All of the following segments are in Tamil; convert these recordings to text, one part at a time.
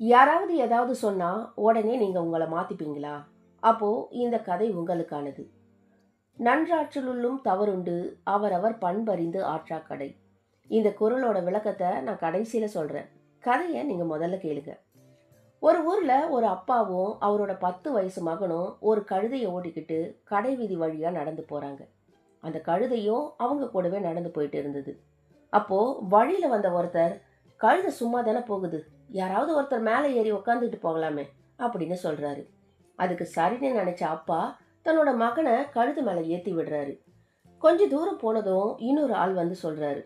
யாராவது ஏதாவது சொன்னா உடனே நீங்க உங்கள மாத்திப்பீங்களா? அப்போ இந்த கதை உங்களுக்கானது. "நன்றாற்றலுள்ளும் தவறுண்டு அவரவர் பண்பறிந்து ஆற்றாக் கடை." இந்த குறளோட விளக்கத்த நான் கடைசியில சொல்றேன். கதைய நீங்க முதல்ல கேளுங்க. ஒரு ஊர்ல ஒரு அப்பாவும் அவரோட 10 வயசு மகனும் ஒரு கழுதைய ஓட்டிக்கிட்டு கடைவீதி வழியா நடந்து போறாங்க. அந்த கழுதையும் அவங்க கூடவே நடந்து போயிட்டு இருந்தது. அப்போ வழியில வந்த ஒருத்தர், "கழுதை சும்மா தானே போகுது. யாராவது ஒருத்தர் மேலே ஏறி உட்காந்துட்டு போகலாமே" அப்படின்னு சொல்றாரு. அதுக்கு சரின்னு நினைச்ச அப்பா தன்னோட மகனை கழுது மேலே ஏத்தி விடுறாரு. கொஞ்ச தூரம் போனதும் இன்னொரு ஆள் வந்து சொல்றாரு,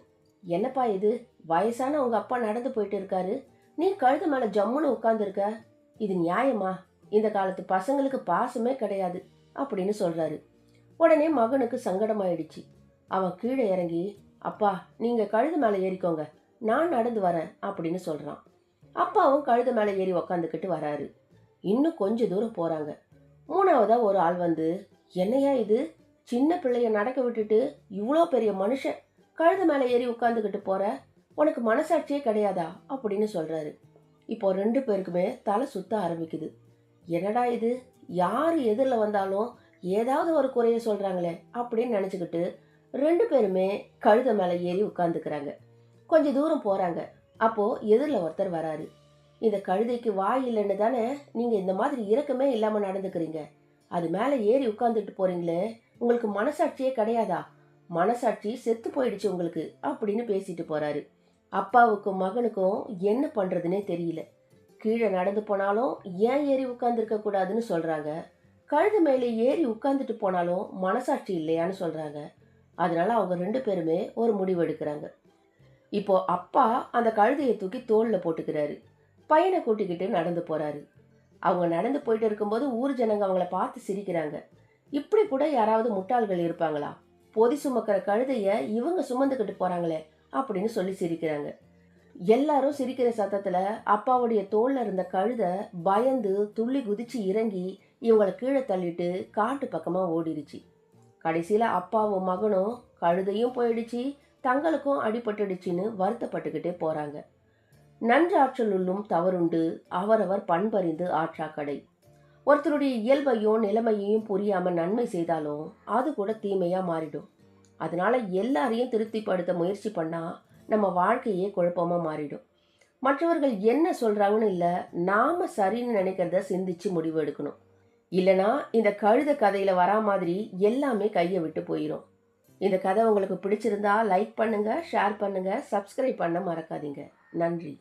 "என்னப்பா இது, வயசான உங்க அப்பா நடந்து போயிட்டு இருக்காரு, நீ கழுது மேலே ஜம்முன்னு உட்காந்துருக்க. இது நியாயமா? இந்த காலத்து பசங்களுக்கு பாசமே கிடையாது" அப்படின்னு சொல்றாரு. உடனே மகனுக்கு சங்கடமாயிடுச்சு. அவன் கீழே இறங்கி, "அப்பா, நீங்க கழுது மேலே ஏறிக்கோங்க, நான் நடந்து வரேன்" அப்படின்னு சொல்றான். அப்பாவும் கழுது மேலே ஏறி உக்காந்துக்கிட்டு வராரு. இன்னும் கொஞ்ச தூரம் போறாங்க. மூணாவதா ஒரு ஆள் வந்து, "என்னையா இது, சின்ன பிள்ளைய நடக்க விட்டுட்டு இவ்வளோ பெரிய மனுஷன் கழுது மேலே ஏறி உட்காந்துக்கிட்டு போற, உனக்கு மனசாட்சியே கிடையாதா" அப்படின்னு சொல்றாரு. இப்போ 2 பேருக்குமே தலை சுத்த ஆரம்பிக்குது. என்னடா இது, யார் எதிரில் வந்தாலும் ஏதாவது ஒரு குறைய சொல்றாங்களே அப்படின்னு நினச்சிக்கிட்டு 2 பேருமே கழுத மேலே ஏறி உட்காந்துக்கிறாங்க. கொஞ்ச தூரம் போறாங்க. அப்போ எதிரில் ஒருத்தர் வராரு. "இந்த கழுதைக்கு வாய் இல்லைன்னு தானே நீங்க இந்த மாதிரி இரக்கமே இல்லாம நடந்துக்கிறீங்க. அது மேலே ஏறி உட்கார்ந்துட்டு போறீங்களே, உங்களுக்கு மனசாட்சியே கிடையாதா? மனசாட்சி செத்து போயிடுச்சு உங்களுக்கு" அப்படின்னு பேசிட்டு போறாரு. அப்பாவுக்கும் மகனுக்கும் என்ன பண்றதுனே தெரியல. கீழே நடந்து போனாலும் ஏன் ஏறி உட்கார்ந்துருக்க கூடாதுன்னு சொல்றாங்க. கழுது மேலே ஏறி உட்கார்ந்துட்டு போனாலும் மனசாட்சி இல்லையான்னு சொல்றாங்க. அதனால அவங்க 2 பேருமே ஒரு முடிவு எடுக்கிறாங்க. இப்போ அப்பா அந்த கழுதையை தூக்கி தோள்ல போட்டுக்கிறாரு. பையனை கூட்டிக்கிட்டு நடந்து போறாரு. அவங்க நடந்து போயிட்டு இருக்கும்போது ஊர் ஜனங்க அவங்கள பார்த்து சிரிக்கிறாங்க. இப்படி கூட யாராவது முட்டாள்கள் இருப்பாங்களா? பொதி சுமக்கிற கழுதைய இவங்க சுமந்துக்கிட்டு போறாங்களே அப்படின்னு சொல்லி சிரிக்கிறாங்க. எல்லாரும் சிரிக்கிற சத்தத்துல அப்பாவுடைய தோல்ல இருந்த கழுதை பயந்து துள்ளி குதிச்சு இறங்கி இவங்கள கீழே தள்ளிட்டு காட்டு பக்கமா ஓடிடுச்சு. கடைசியில அப்பாவும் மகனும் கழுதையும் போயிடுச்சு, தங்களுக்கும் அடிபட்டுடுச்சுன்னு வருத்தப்பட்டுக்கிட்டே போறாங்க. "நன்றாற்றலுள்ளும் தவறுண்டு அவரவர் பண்பறிந்து ஆற்றாக் கடை." ஒருத்தருடைய இயல்பையும் நிலைமையையும் புரியாம நன்மை செய்தாலும் அது கூட தீமையா மாறிடும். அதனால எல்லாரையும் திருப்திப்படுத்த முயற்சி பண்ணா நம்ம வாழ்க்கையே குழப்பமா மாறிடும். மற்றவர்கள் என்ன சொல்றாங்கன்னு இல்ல, நாம சரின்னு நினைக்கிறத சிந்திச்சு முடிவு எடுக்கணும். இல்லனா இந்த கழுத கதையில வரா மாதிரி எல்லாமே கையை விட்டு போயிடும். இந்த கதை உங்களுக்கு பிடிச்சிருந்தா லைக் பண்ணுங்க, ஷேர் பண்ணுங்க, சப்ஸ்கிரைப் பண்ண மறக்காதீங்க. நன்றி.